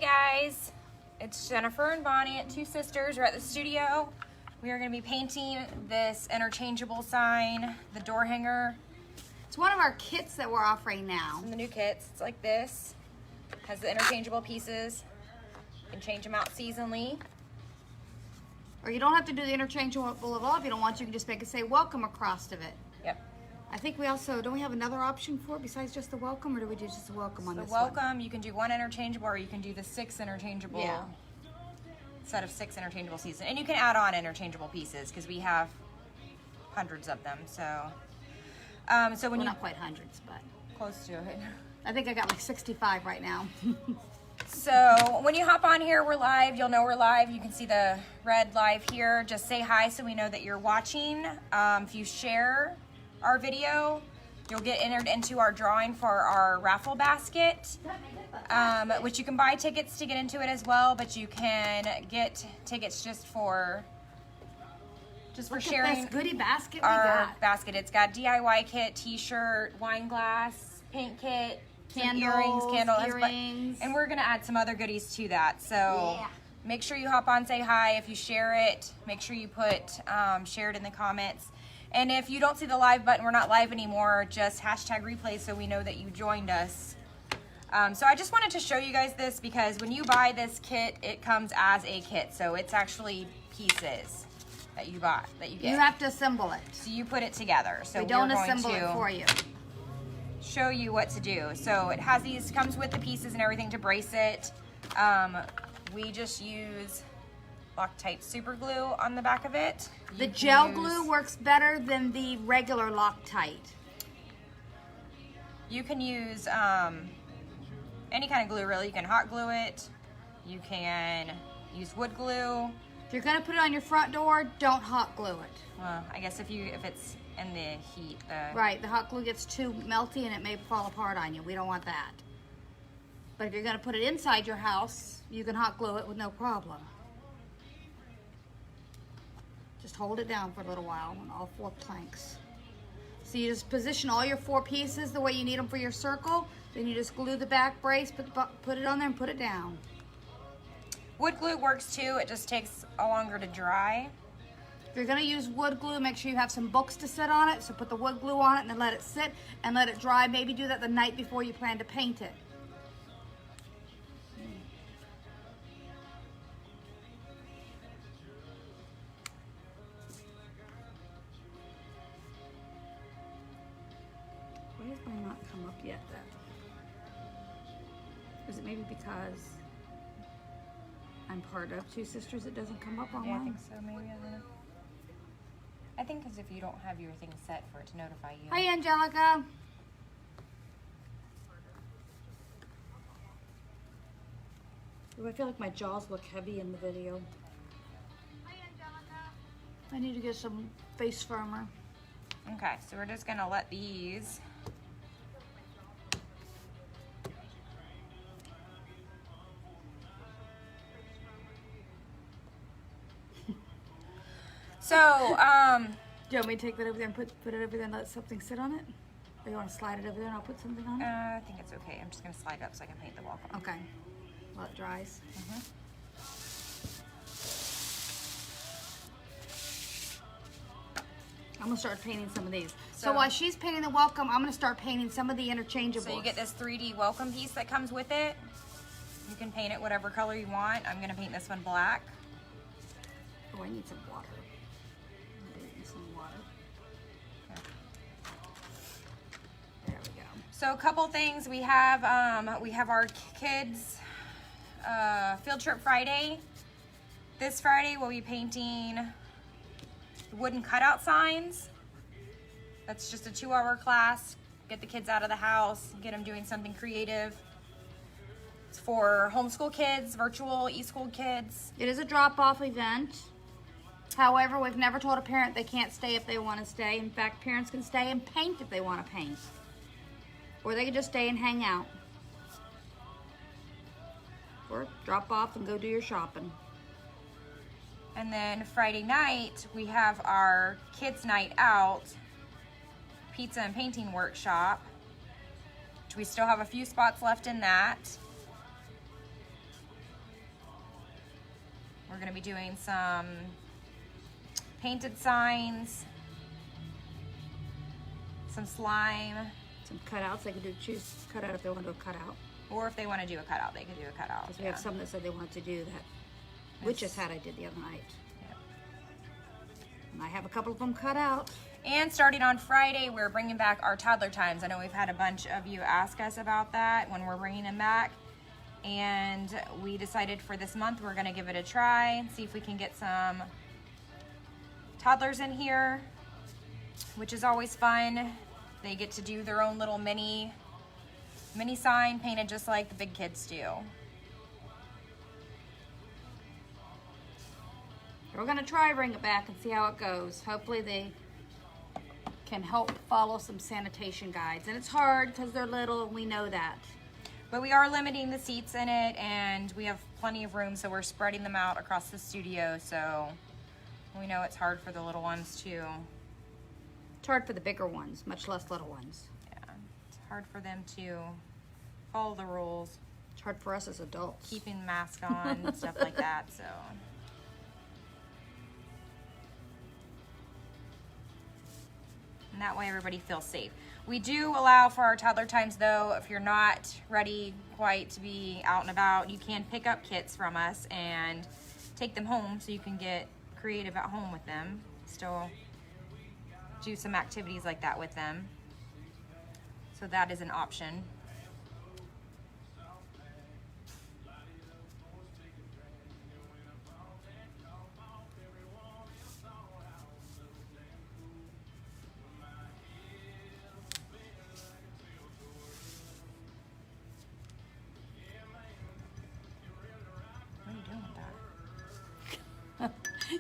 guys, it's Jennifer and Bonnie at Two Sisters. We're at the studio. We are going to be painting this interchangeable sign, the door hanger. It's one of our kits that we're offering now. In the new kits, it's like this. Has the interchangeable pieces. You can change them out seasonally. Or you don't have to do the interchangeable at all. If you don't want to, you can just make it say welcome across of it. Yep. I think we also, don't we have another option for it besides just the welcome, or do we do just the welcome on The this welcome, one? you can do one interchangeable, or you can do the 6 interchangeable. Yeah. Set of 6 interchangeable pieces. And you can add on interchangeable pieces because we have hundreds of them. So so when Well, you not quite hundreds, but close to it. I think I got like 65 right now. So when you hop on here, we're live. You'll know we're live. You can see the red live here. Just say hi so we know that you're watching. If you share our video, you'll get entered into our drawing for our raffle basket, which you can buy tickets to get into it as well, but you can get tickets just for sharing this goodie basket we our got. basket. It's got DIY kit, t-shirt, wine glass, paint kit, Candles, earrings. and we're gonna add some other goodies to that. So Yeah. make sure you hop on, say hi. If you share it, make sure you put share it in the comments. And if you don't see the live button, we're not live anymore, just hashtag replay so we know that you joined us. So I just wanted to show you guys this because when you buy this kit, it comes as a kit. So it's actually pieces that you bought, that you get. You have to assemble it. So you put it together. So We don't we're going assemble to it for you. show you what to do. So it has these, comes with the pieces and everything to brace it. We just use Loctite super glue on the back of it. The You can gel use- glue works better than the regular Loctite. You can use any kind of glue really. You can hot glue it. You can use wood glue. If you're gonna put it on your front door, don't hot glue it. Well, I guess if it's in the heat, Right, the hot glue gets too melty and it may fall apart on you. We don't want that. But if you're gonna put it inside your house, you can hot glue it with no problem. Just hold it down for a little while on all 4 planks. So you just position all your 4 pieces the way you need them for your circle. Then you just glue the back brace, put it on there and put it down. wood glue works too. It just takes a longer to dry. If you're gonna use wood glue, make sure you have some books to sit on it. So put the wood glue on it and then let it sit and let it dry. Maybe do that the night before you plan to paint it. Why has mine not come up yet then? Is it maybe because I'm part of Two Sisters it doesn't come up on Yeah, I mine? think so. Maybe I don't know. I think because if you don't have your thing set for it to notify you. Hi, Angelica. Ooh, I feel like my jaws look heavy in the video. Hi, Angelica. I need to get some face firmer. Okay, so we're just gonna let these. So, Do you want me to take that over there and put it over there and let something sit on it? Or you want to slide it over there and I'll put something on it? I think it's okay. I'm just gonna slide it up so I can paint the welcome. Okay. While it dries. I'm gonna start painting some of these. So while she's painting the welcome, I'm gonna start painting some of the interchangeables. So you get this 3D welcome piece that comes with it. You can paint it whatever color you want. I'm gonna paint this one black. Oh, I need some water. I'm gonna need some water. There we go. So a couple things we have our kids field trip Friday. This Friday we'll be painting wooden cutout signs. That's just a 2-hour class. Get the kids out of the house, get them doing something creative. It's for homeschool kids, virtual e-school kids. It is a drop-off event. However, we've never told a parent they can't stay if they want to stay. In fact, parents can stay and paint if they want to paint. Or they can just stay and hang out. Or drop off and go do your shopping. And then Friday night, we have our kids' night out, pizza and painting workshop, which we still have a few spots left in that. We're gonna be doing some painted signs, some slime, Some cutouts. They could choose cutout if they want to do a cutout. or if they want to do a cutout, they could do a cutout. Because we have some that said they wanted to do that witch's hat I did the other night. Yeah. And I have a couple of them cut out. And starting on Friday, we're bringing back our toddler times. I know we've had a bunch of you ask us about that when we're bringing them back. And we decided for this month, we're gonna give it a try, see if we can get some toddlers in here, which is always fun. They get to do their own little mini sign painted just like the big kids do. We're gonna try bring it back and see how it goes. Hopefully they can help follow some sanitation guides. And it's hard because they're little and we know that. But we are limiting the seats in it, and we have plenty of room, so we're spreading them out across the studio. So we know it's hard for the little ones too. It's hard for the bigger ones, much less little ones. Yeah, it's hard for them to follow the rules, It's hard for us as adults. keeping masks on and stuff like that. So. And that way everybody feels safe. We do allow for our toddler times though, if you're not ready quite to be out and about, you can pick up kits from us and take them home so you can get creative at home with them. Still do some activities like that with them. So that is an option.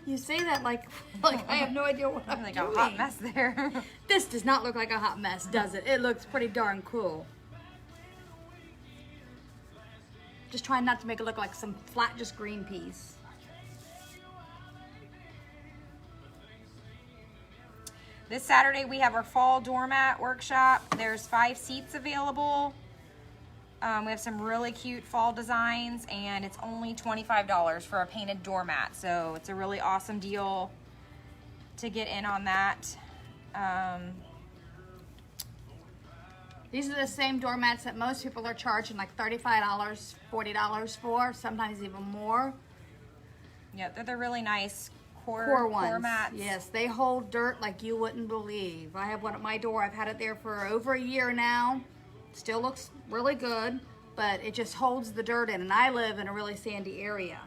You say that like I have no idea what I'm Like doing. a hot mess there. This does not look like a hot mess, does it? It looks pretty darn cool. Just trying not to make it look like some flat, just green peas. This Saturday we have our fall doormat workshop. There's 5 seats available. We have some really cute fall designs, and it's only $25 for a painted doormat. So it's a really awesome deal to get in on that. These are the same doormats that most people are charging like $35, $40 for, sometimes even more. Yeah, they're the really nice Core ones. core mats. Yes, they hold dirt like you wouldn't believe. I have one at my door. I've had it there for over a year now. Still looks really good, but it just holds the dirt in. And I live in a really sandy area,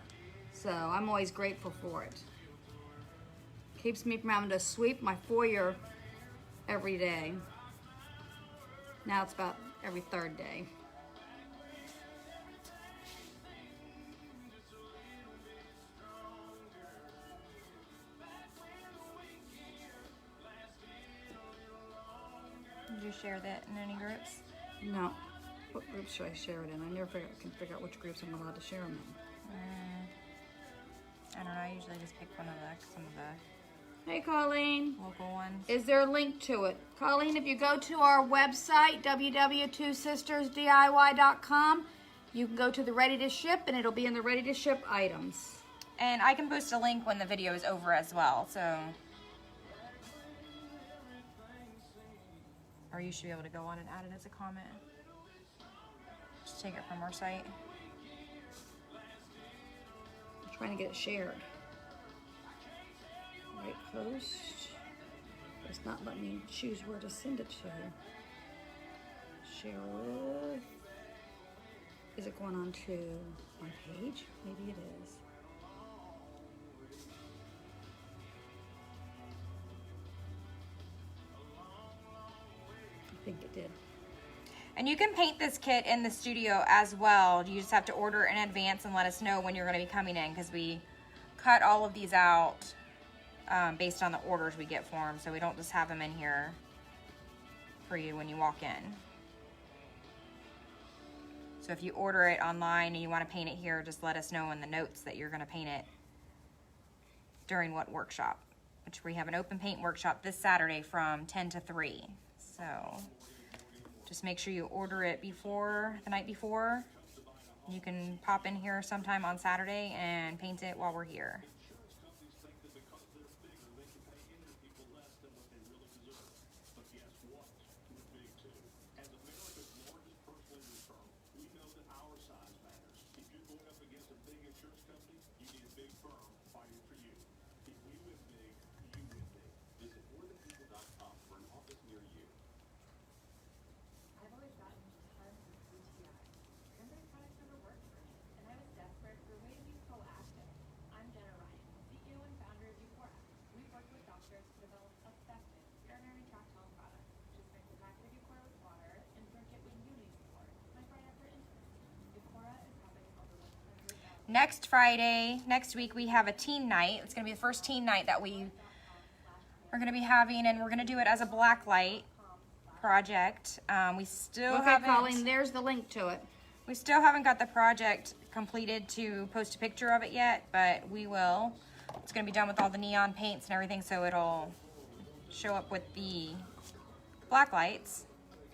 so I'm always grateful for it. Keeps me from having to sweep my foyer every day. Now it's about every 3rd day. Did you share that in any groups? No. What groups should I share it in? I never can figure out which groups I'm allowed to share them in. I don't know. I usually just pick some of the Hey, Colleen. local ones. Is there a link to it? Colleen, if you go to our website, www.twosistersdiy.com, you can go to the ready to ship and it'll be in the ready to ship items. And I can post a link when the video is over as well, so. Or you should be able to go on and add it as a comment. Just take it from our site. I'm trying to get it shared. Right post. It's not letting me choose where to send it to. Share with. Is it going on to my page? Maybe it is. I think it did. And you can paint this kit in the studio as well. You just have to order in advance and let us know when you're going to be coming in, because we cut all of these out based on the orders we get for them. So we don't just have them in here for you when you walk in. So if you order it online and you want to paint it here, just let us know in the notes that you're going to paint it during what workshop, which we have an open paint workshop this Saturday from 10 to 3. So just make sure you order it before, the night before, You can pop in here sometime on Saturday and paint it while we're here. Next Friday, next week, we have a teen night. It's going to be the first teen night that we are going to be having, and we're going to do it as a blacklight project. We still haven't. Colleen, there's the link to it. We still haven't got the project completed to post a picture of it yet, but we will. It's going to be done with all the neon paints and everything, so it'll show up with the black lights.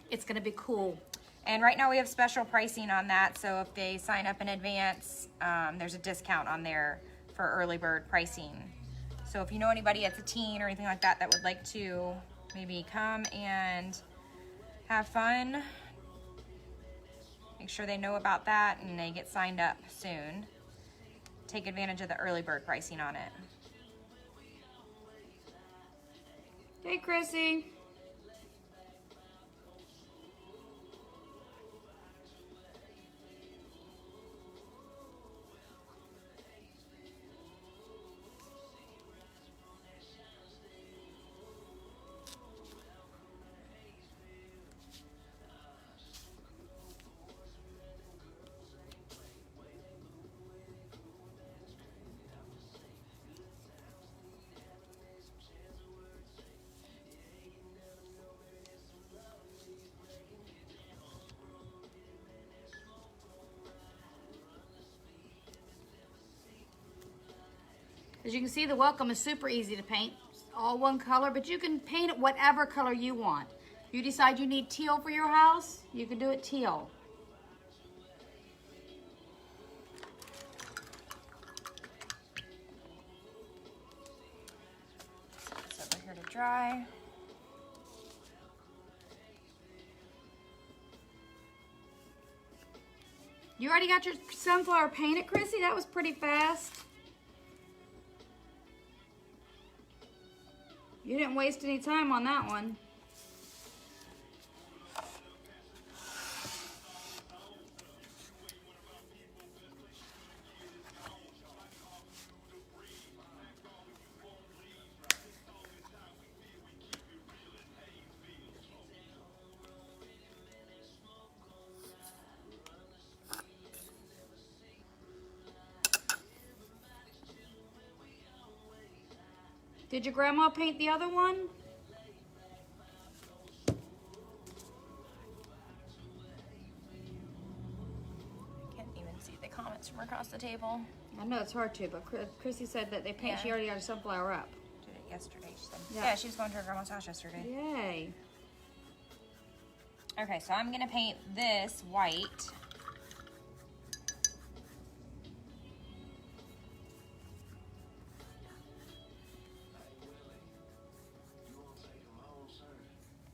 It's going to be cool. And right now we have special pricing on that, so if they sign up in advance, there's a discount on there for early bird pricing. So if you know anybody that's a teen or anything like that that would like to maybe come and have fun, make sure they know about that and they get signed up soon. Take advantage of the early bird pricing on it. Hey, Chrissy. As you can see, the welcome is super easy to paint. It's all one color, but you can paint it whatever color you want. You decide you need teal for your house, you can do it teal. Set this over here to dry. You already got your sunflower painted, Chrissy? That was pretty fast. You didn't waste any time on that one. Did your grandma paint the other one? Can't even see the comments from across the table. I know it's hard to, but Chrissy said that they paint. Yeah. She already got a sunflower up. Did it yesterday, she said. Yeah. Yeah, she was going to her grandma's house yesterday. Yay. Okay, so I'm gonna paint this white.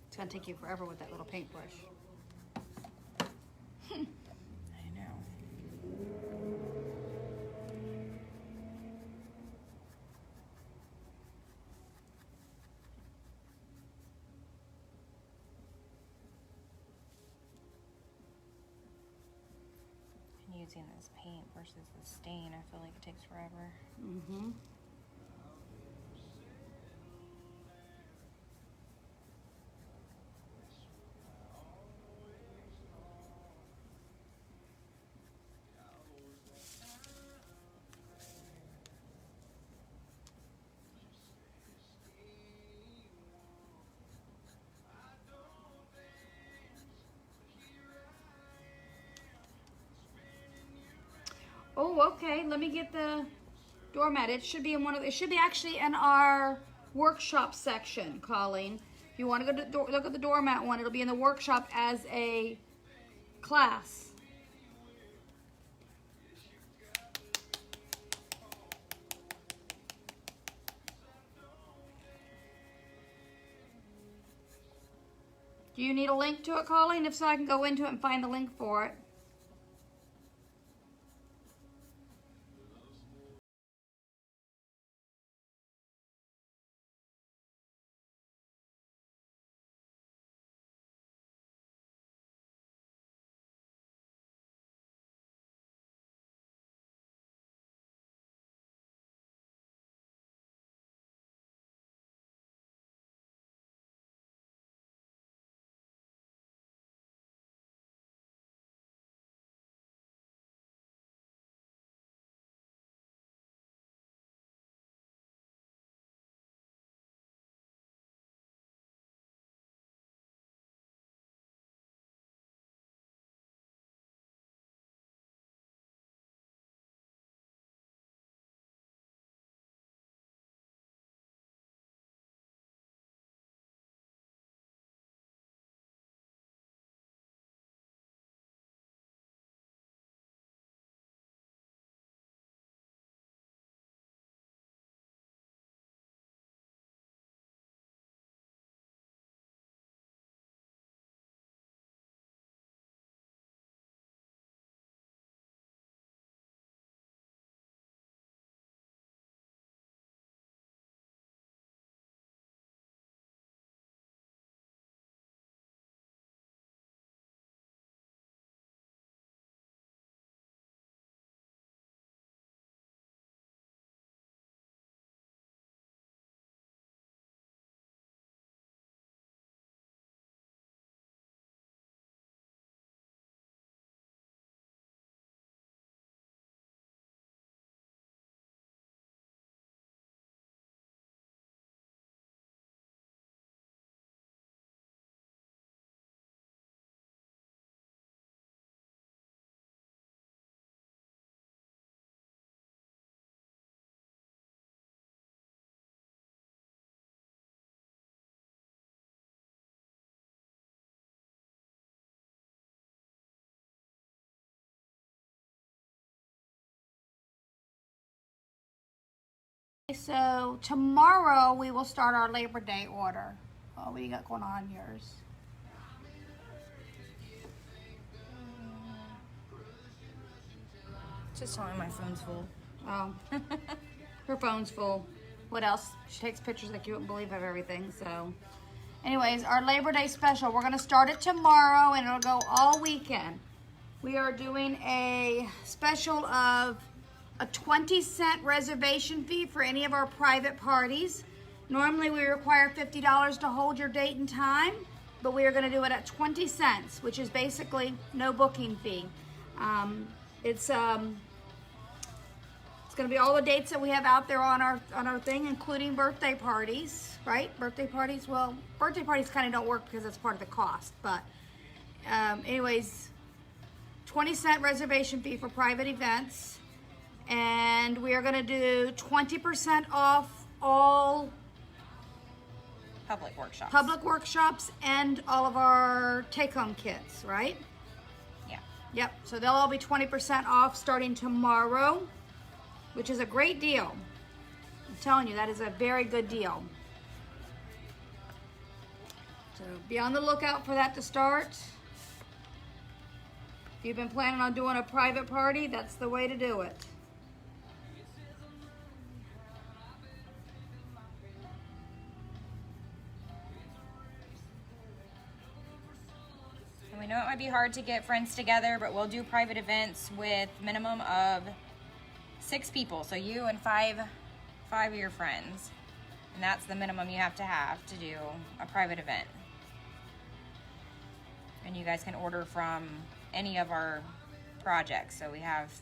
It's gonna take you forever with that little paintbrush. I know. And using this paint versus the stain, I feel like it takes forever. Mm-hmm. Oh, okay. Let me get the doormat. It should be in one of. It should be actually in our workshop section, Colleen. If you want to go to look at the doormat one, it'll be in the workshop as a class. Do you need a link to it, Colleen? If so, I can go into it and find the link for it. So tomorrow we will start our Labor Day order. Oh, what do you got going on yours? Just telling my phone's full. Oh, her phone's full. What else? She takes pictures like you wouldn't believe of everything. So, anyways, our Labor Day special. We're gonna start it tomorrow, and it'll go all weekend. We are doing a special of a 20-cent reservation fee for any of our private parties. Normally, we require $50 to hold your date and time, but we are gonna do it at 20 cents, which is basically no booking fee. It's gonna be all the dates that we have out there on our thing, including birthday parties, right? Birthday parties, well, birthday parties kind of don't work because it's part of the cost, but anyways, 20-cent reservation fee for private events, and we are gonna do 20% off all Public workshops. public workshops and all of our take-home kits, right? Yeah. Yep, so they'll all be 20% off starting tomorrow, which is a great deal. I'm telling you, that is a very good deal. So be on the lookout for that to start. If you've been planning on doing a private party, that's the way to do it. And we know it might be hard to get friends together, but we'll do private events with minimum of 6 people. So you and five of your friends. And that's the minimum you have to do a private event. And you guys can order from any of our projects. So we have,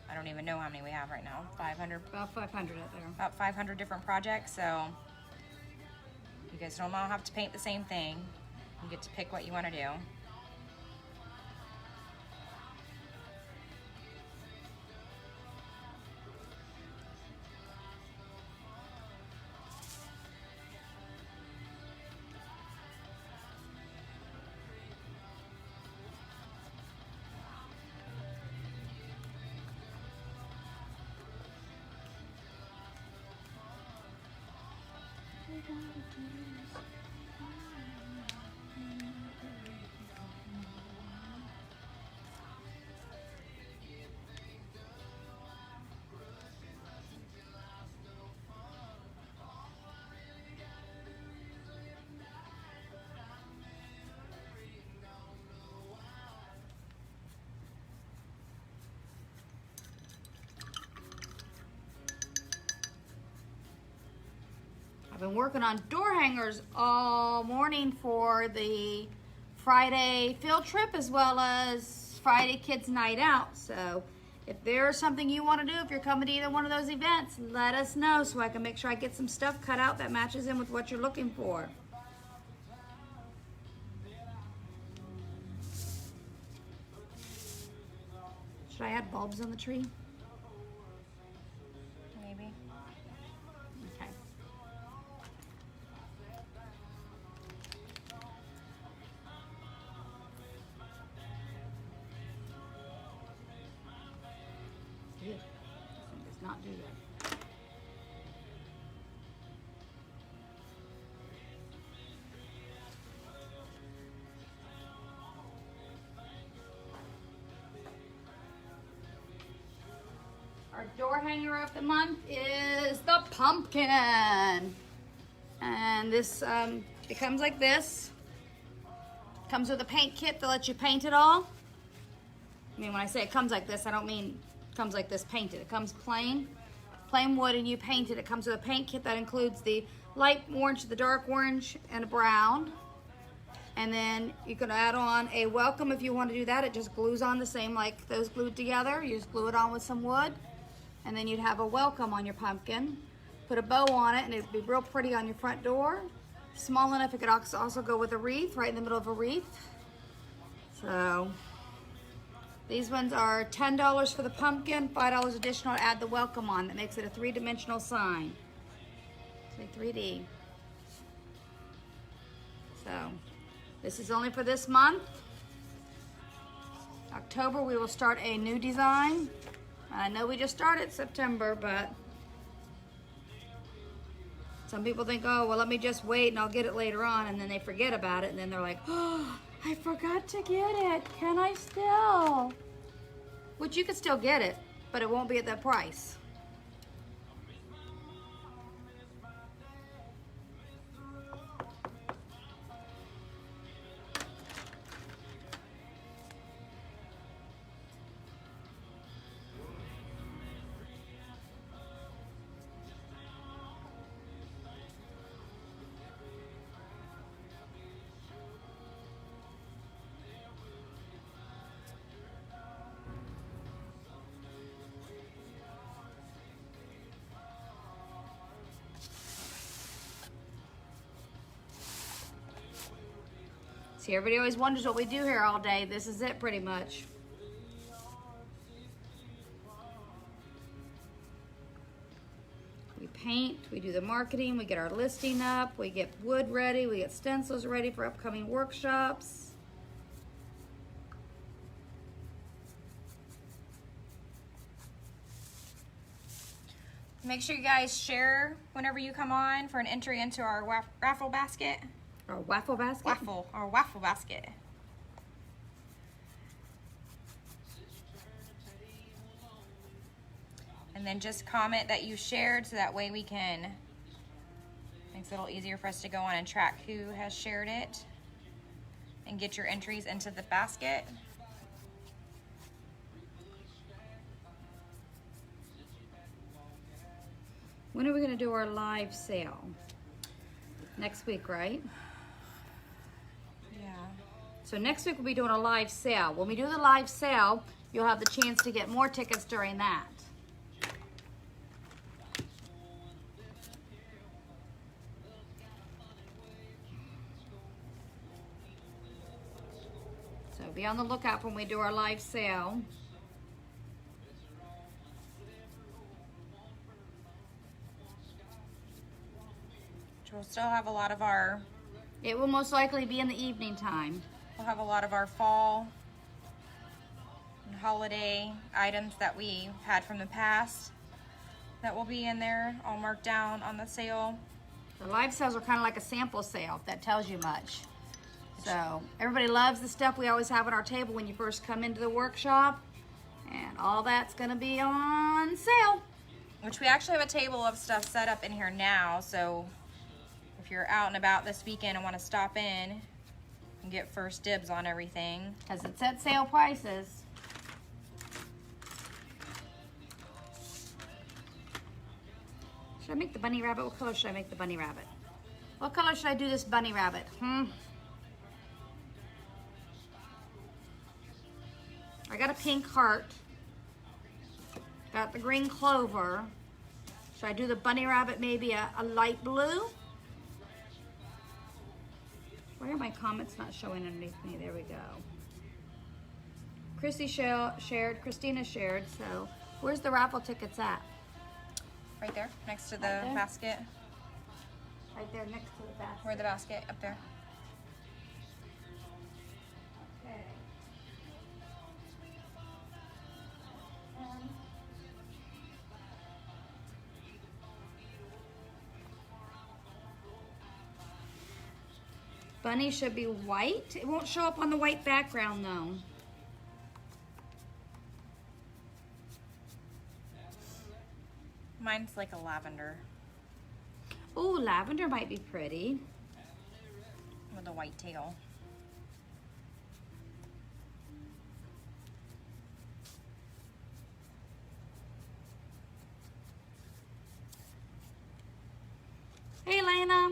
I don't even know how many we have right now, 500? About 500 out there. About 500 different projects. So you guys don't all have to paint the same thing. You get to pick what you want to do. I've been working on door hangers all morning for the Friday field trip as well as Friday kids night out. So if there's something you want to do, if you're coming to either one of those events, let us know so I can make sure I get some stuff cut out that matches in with what you're looking for. Should I add bulbs on the tree? Maybe. Okay. Ew, this thing does not do that. Our door hanger of the month is the pumpkin. And this, it comes like this. Comes with a paint kit that lets you paint it all. I mean, when I say it comes like this, I don't mean it comes like this painted. It comes plain wood, and you paint it. It comes with a paint kit that includes the light orange, the dark orange, and a brown. And then you can add on a welcome if you want to do that. It just glues on the same like those glued together. You just glue it on with some wood. And then you'd have a welcome on your pumpkin. Put a bow on it and it'd be real pretty on your front door. Small enough it could also go with a wreath, right in the middle of a wreath. So these ones are $10 for the pumpkin, $5 additional to add the welcome on. That makes it a three-dimensional sign. It's like 3D. So this is only for this month. October we will start a new design. I know we just started September, but some people think, oh, well, let me just wait and I'll get it later on, and then they forget about it, and then they're like, oh, I forgot to get it. Can I still? Which you could still get it, but it won't be at that price. See, everybody always wonders what we do here all day. This is it pretty much. We paint, we do the marketing, we get our listing up, we get wood ready, we get stencils ready for upcoming workshops. Make sure you guys share whenever you come on for an entry into our raffle basket. Or waffle basket? Waffle basket. And then just comment that you shared so that way we can, makes it a little easier for us to go on and track who has shared it and get your entries into the basket. When are we going to do our live sale? Next week, right? Yeah. So next week we'll be doing a live sale. When we do the live sale, you'll have the chance to get more tickets during that. So be on the lookout when we do our live sale. We'll still have a lot of our, It will most likely be in the evening time. we'll have a lot of our fall and holiday items that we had from the past that will be in there, all marked down on the sale. The live sales are kind of like a sample sale, if that tells you much. So everybody loves the stuff we always have on our table when you first come into the workshop. And all that's going to be on sale. Which we actually have a table of stuff set up in here now, so if you're out and about this weekend and want to stop in and get first dibs on everything. Because it's at sale prices. Should I make the bunny rabbit? What color should I make the bunny rabbit? What color should I do this bunny rabbit? I got a pink heart. Got the green clover. Should I do the bunny rabbit maybe a light blue? Why are my comments not showing underneath me? There we go. Chrissy shared, Christina shared, so where's the raffle tickets at? Right there, next to the Right there? basket. Right there next to the basket. Where the basket? Up there. Okay. Bunny should be white. It won't show up on the white background though. Mine's like a lavender Ooh, lavender might be pretty. with a white tail. Hey, Lena.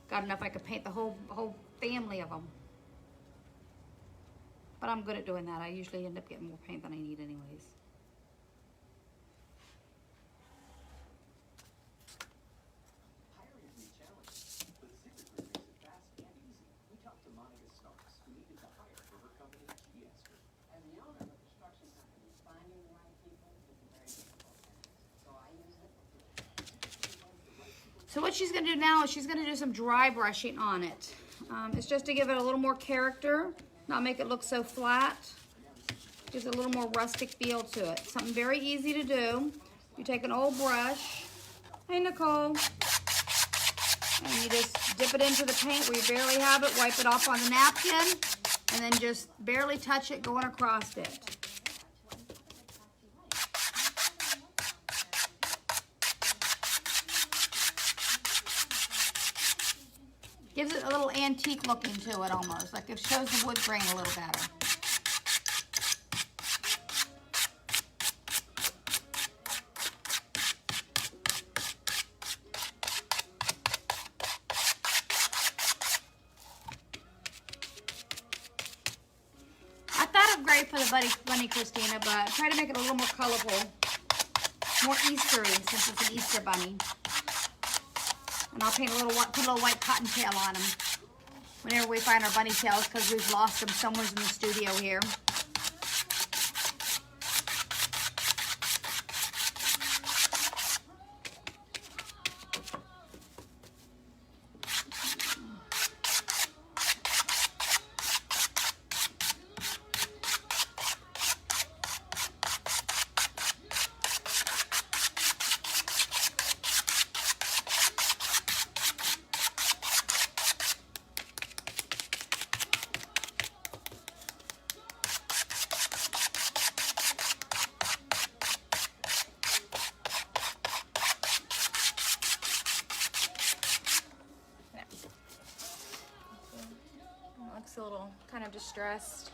Got enough I could paint the whole family of them. But I'm good at doing that. I usually end up getting more paint than I need anyways. So what she's going to do now is she's going to do some dry brushing on it. It's just to give it a little more character, not make it look so flat. Gives it a little more rustic feel to it. Something very easy to do. You take an old brush. Hey, Nicole. And you just dip it into the paint where you barely have it, wipe it off on the napkin, and then just barely touch it going across it. Gives it a little antique looking to it almost, like it shows the wood grain a little better. I thought of gray for the bunny Christina, but try to make it a little more colorful, more Eastery since it's an Easter bunny. And I'll paint put a little white cottontail on them whenever we find our bunny tails, because we've lost them somewhere in the studio here. Looks a little kind of distressed.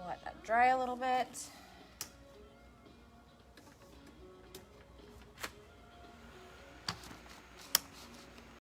Let that dry a little bit.